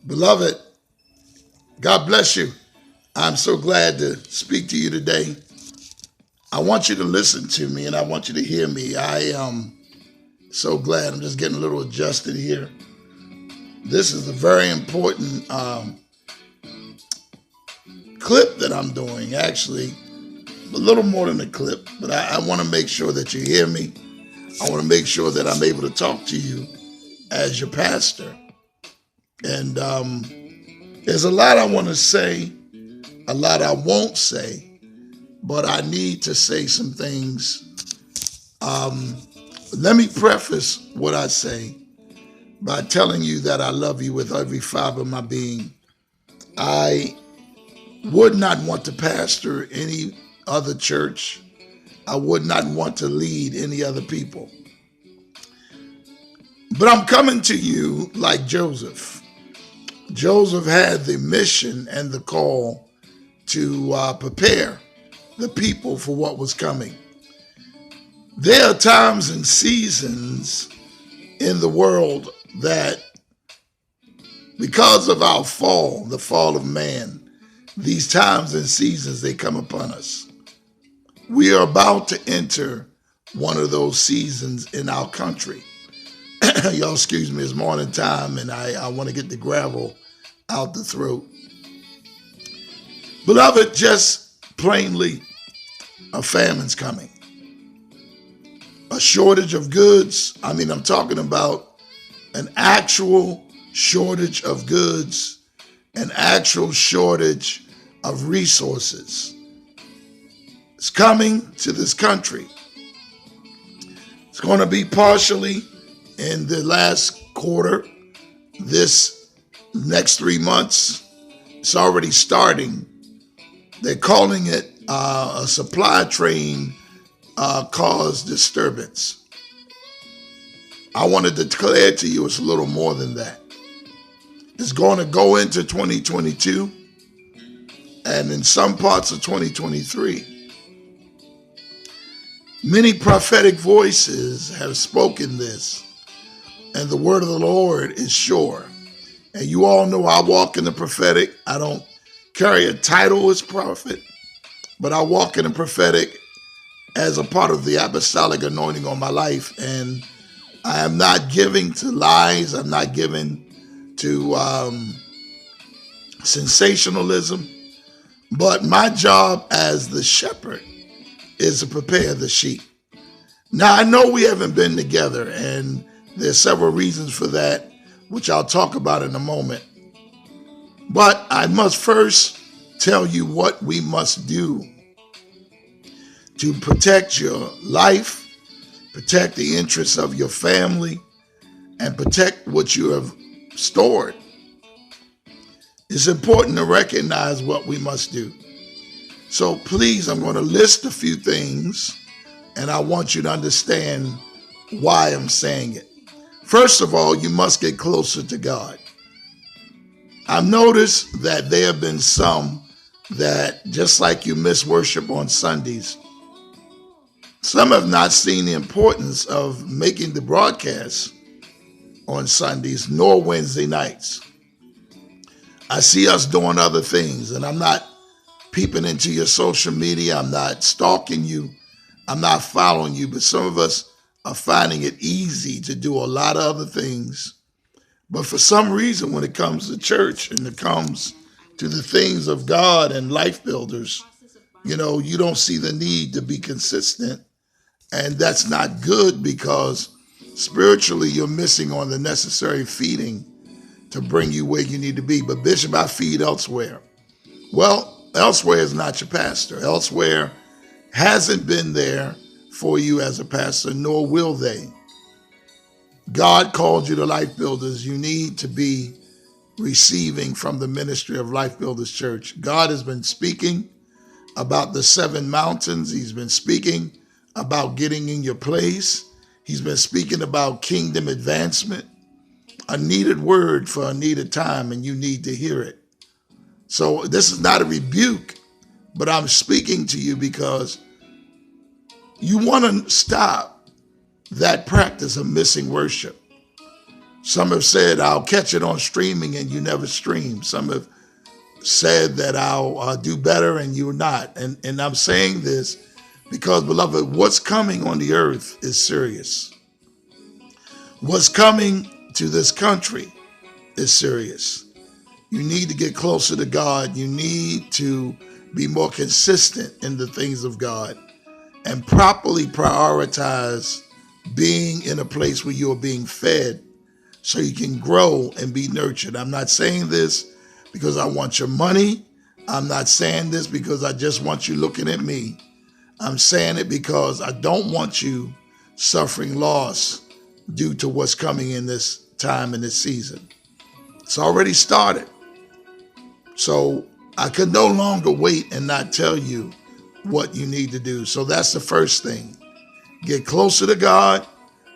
Beloved, God bless you. I'm so glad to speak to you today. I want you to listen to me and I want you to hear me. I am so glad. I'm just getting a little adjusted here. This is a very important clip that I'm doing, actually. A little more than a clip, but I want to make sure that you hear me. I want to make sure that I'm able to talk to you as your pastor. And there's a lot I want to say, a lot I won't say, but I need to say some things. Let me preface what I say by telling you that I love you with every fiber of my being. I would not want to pastor any other church. I would not want to lead any other people. But I'm coming to you like Joseph. Joseph had the mission and the call to prepare the people for what was coming. There are times and seasons in the world that, because of our fall, the fall of man, these times and seasons, they come upon us. We are about to enter one of those seasons in our country. Y'all excuse me, it's morning time and I want to get the gravel out the throat. Beloved, just plainly, a famine's coming. A shortage of goods. I'm talking about an actual shortage of goods, an actual shortage of resources. It's coming to this country. It's going to be partially in the last quarter, this next 3 months. It's already starting. They're calling it a supply train caused disturbance. I want to declare to you it's a little more than that. It's going to go into 2022 and in some parts of 2023. Many prophetic voices have spoken this, and the word of the Lord is sure. And you all know I walk in the prophetic. I don't carry a title as prophet, but I walk in the prophetic as a part of the apostolic anointing on my life. And I am not giving to lies. I'm not giving to sensationalism. But my job as the shepherd is to prepare the sheep. Now, I know we haven't been together, and there's several reasons for that, which I'll talk about in a moment. But I must first tell you what we must do to protect your life, protect the interests of your family, and protect what you have stored. It's important to recognize what we must do. So please, I'm going to list a few things, and I want you to understand why I'm saying it. First of all, you must get closer to God. I've noticed that there have been some that, just like you miss worship on Sundays, some have not seen the importance of making the broadcast on Sundays nor Wednesday nights. I see us doing other things, and I'm not peeping into your social media. I'm not stalking you. I'm not following you, but some of us are finding it easy to do a lot of other things. But for some reason, when it comes to church and it comes to the things of God and life builders, you don't see the need to be consistent. And that's not good, because spiritually you're missing on the necessary feeding to bring you where you need to be. But Bishop, I feed elsewhere. Well, elsewhere is not your pastor. Elsewhere hasn't been there for you as a pastor, nor will they. God called you to Life Builders. You need to be receiving from the ministry of Life Builders Church. God has been speaking about the 7 mountains. He's been speaking about getting in your place. He's been speaking about kingdom advancement, a needed word for a needed time, and you need to hear it. So this is not a rebuke, but I'm speaking to you because you want to stop that practice of missing worship. Some have said, I'll catch it on streaming and you never stream. Some have said that I'll do better and you're not. And I'm saying this because, beloved, what's coming on the earth is serious. What's coming to this country is serious. You need to get closer to God. You need to be more consistent in the things of God and properly prioritize being in a place where you are being fed so you can grow and be nurtured. I'm not saying this because I want your money. I'm not saying this because I just want you looking at me. I'm saying it because I don't want you suffering loss due to what's coming in this time and this season. It's already started. So I could no longer wait and not tell you what you need to do. So that's the first thing. Get closer to God.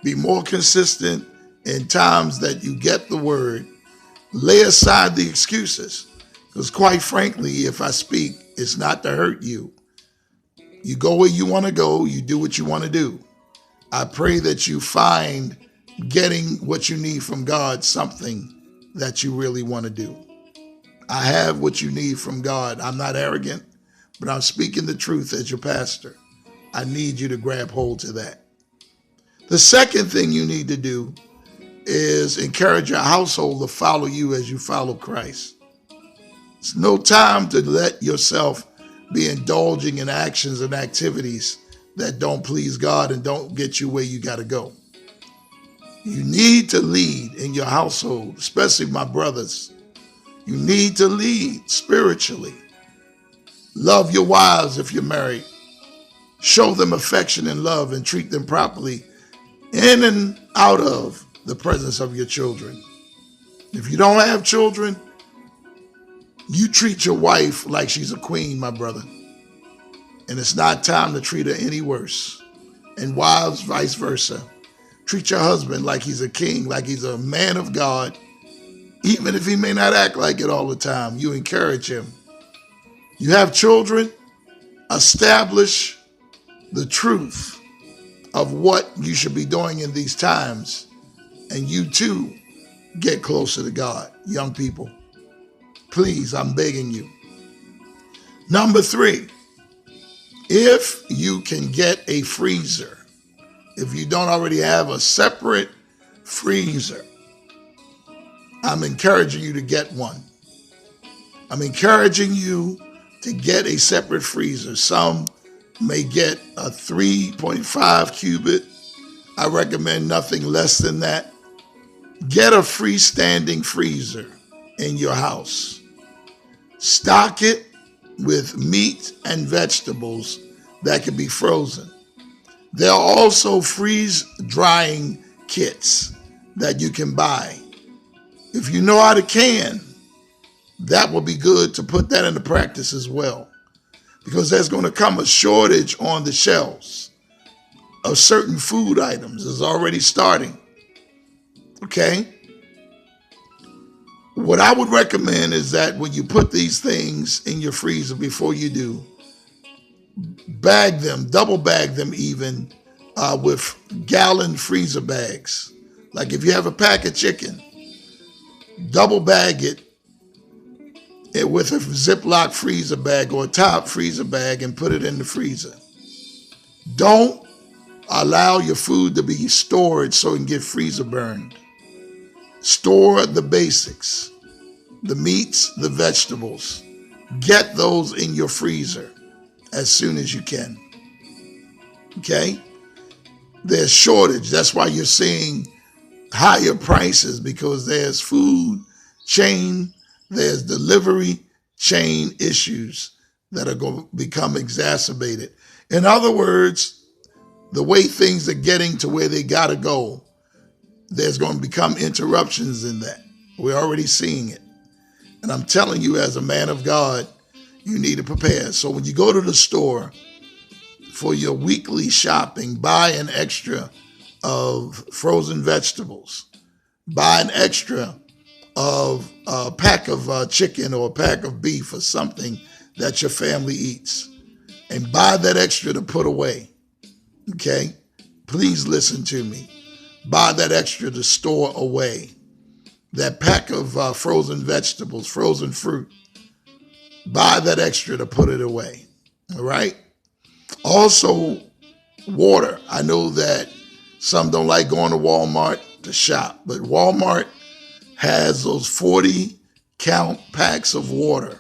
Be more consistent in times that you get the word. Lay aside the excuses. Because quite frankly, if I speak, it's not to hurt you. You go where you want to go. You do what you want to do. I pray that you find getting what you need from God something that you really want to do. I have what you need from God. I'm not arrogant, but I'm speaking the truth as your pastor. I need you to grab hold to that. The second thing you need to do is encourage your household to follow you as you follow Christ. It's no time to let yourself be indulging in actions and activities that don't please God and don't get you where you got to go. You need to lead in your household, especially my brothers. You need to lead spiritually. Love your wives if you're married. Show them affection and love and treat them properly in and out of the presence of your children. If you don't have children, you treat your wife like she's a queen, my brother. And it's not time to treat her any worse. And wives, vice versa. Treat your husband like he's a king, like he's a man of God. Even if he may not act like it all the time, you encourage him. You have children, establish the truth of what you should be doing in these times. And you too get closer to God, young people. Please, I'm begging you. Number 3, if you can get a freezer, if you don't already have a separate freezer, I'm encouraging you to get one. I'm encouraging you to get a separate freezer. Some may get a 3.5 cubit. I recommend nothing less than that. Get a freestanding freezer in your house. Stock it with meat and vegetables that can be frozen. There are also freeze drying kits that you can buy. If you know how to can, that will be good to put that into practice as well. Because there's going to come a shortage on the shelves of certain food items. It's already starting. Okay? What I would recommend is that when you put these things in your freezer before you do, bag them, double bag them even with gallon freezer bags. Like if you have a pack of chicken, double bag it with a Ziploc freezer bag or a top freezer bag and put it in the freezer. Don't allow your food to be stored so it can get freezer burned. Store the basics, the meats, the vegetables. Get those in your freezer as soon as you can. Okay? There's shortage. That's why you're seeing higher prices, because there's food chain, there's delivery chain issues that are going to become exacerbated. In other words, the way things are getting to where they got to go, there's going to become interruptions in that. We're already seeing it. And I'm telling you, as a man of God, you need to prepare. So when you go to the store for your weekly shopping, buy an extra of frozen vegetables. Buy an extra of a pack of chicken or a pack of beef or something that your family eats. And buy that extra to put away. Okay? Please listen to me. Buy that extra to store away. that pack of frozen vegetables, frozen fruit. Buy that extra to put it away. All right. Also, water. I know that some don't like going to Walmart to shop, but Walmart has those 40 count packs of water.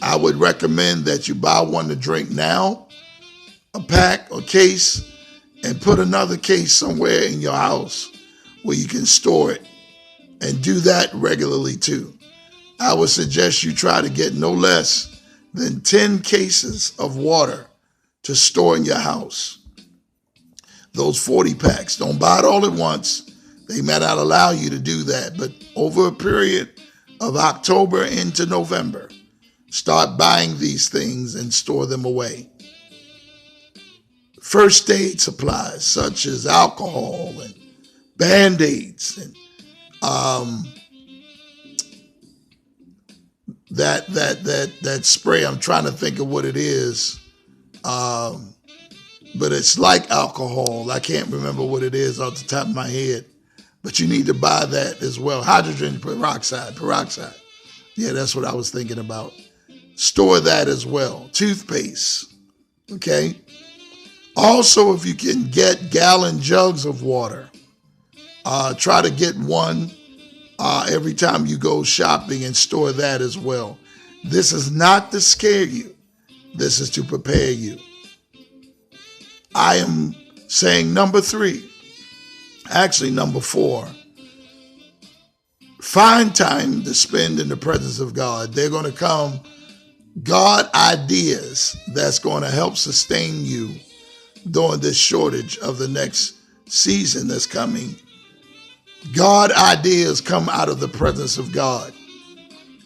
I would recommend that you buy one to drink now, a pack or case, and put another case somewhere in your house where you can store it, and do that regularly too. I would suggest you try to get no less than 10 cases of water to store in your house. Those 40 packs. Don't buy it all at once. They may not allow you to do that, but over a period of October into November, start buying these things and store them away. First aid supplies such as alcohol and Band-Aids and that spray. I'm trying to think of what it is, but it's like alcohol. I can't remember what it is off the top of my head, but you need to buy that as well. Hydrogen peroxide. Yeah, that's what I was thinking about. Store that as well. Toothpaste. Okay. Also, if you can get gallon jugs of water, try to get one every time you go shopping and store that as well. This is not to scare you. This is to prepare you. I am saying number 3, actually number 4, find time to spend in the presence of God. They're going to come God ideas that's going to help sustain you during this shortage of the next season that's coming. God ideas come out of the presence of God,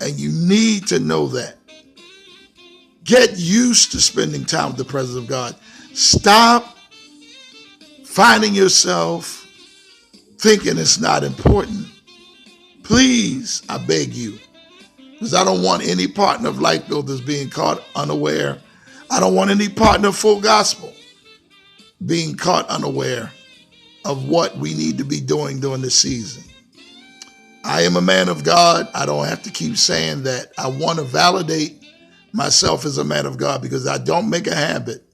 and you need to know that. Get used to spending time with the presence of God. Stop finding yourself thinking it's not important. Please, I beg you, because I don't want any partner of Life Builders being caught unaware. I don't want any partner of Full Gospel being caught unaware of what we need to be doing during this season. I am a man of God. I don't have to keep saying that. I want to validate myself as a man of God because I don't make a habit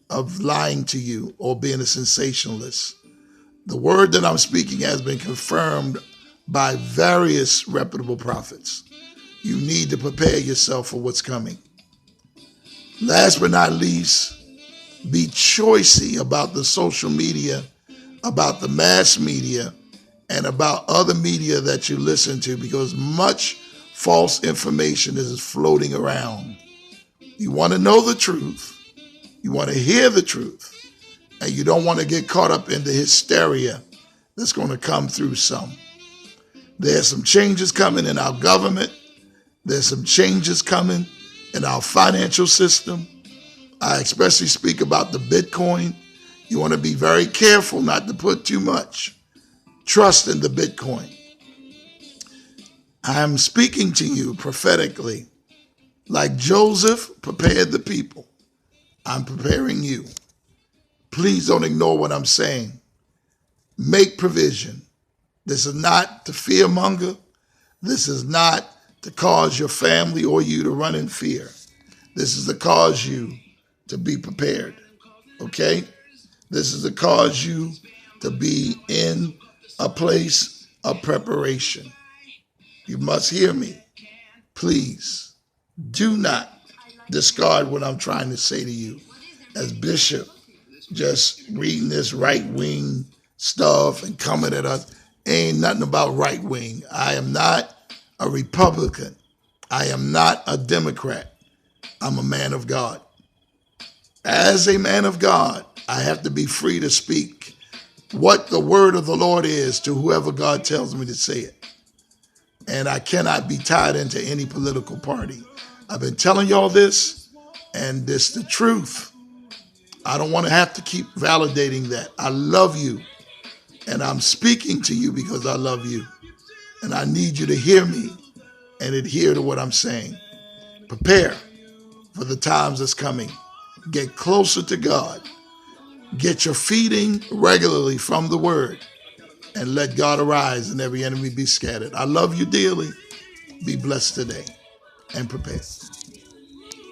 of lying to you or being a sensationalist. The word that I'm speaking has been confirmed by various reputable prophets. You need to prepare yourself for what's coming. Last but not least, be choicey about the social media, about the mass media, and about other media that you listen to, because much false information is floating around. You want to know the truth. You want to hear the truth. And you don't want to get caught up in the hysteria that's going to come through some. There's some changes coming in our government. There's some changes coming in our financial system. I especially speak about the Bitcoin. You want to be very careful not to put too much trust in the Bitcoin. I'm speaking to you prophetically. Like Joseph prepared the people, I'm preparing you. Please don't ignore what I'm saying. Make provision. This is not to fearmonger. This is not to cause your family or you to run in fear. This is to cause you to be prepared. Okay? This is to cause you to be in a place of preparation. You must hear me. Please do not discard what I'm trying to say to you. As Bishop, just reading this right-wing stuff and coming at us, ain't nothing about right-wing. I am not a Republican. I am not a Democrat. I'm a man of God. As a man of God, I have to be free to speak what the word of the Lord is to whoever God tells me to say it. And I cannot be tied into any political party. I've been telling y'all this, and this is the truth. I don't want to have to keep validating that. I love you, and I'm speaking to you because I love you. And I need you to hear me and adhere to what I'm saying. Prepare for the times that's coming. Get closer to God. Get your feeding regularly from the word. and let God arise and every enemy be scattered. I love you dearly. Be blessed today and prepare.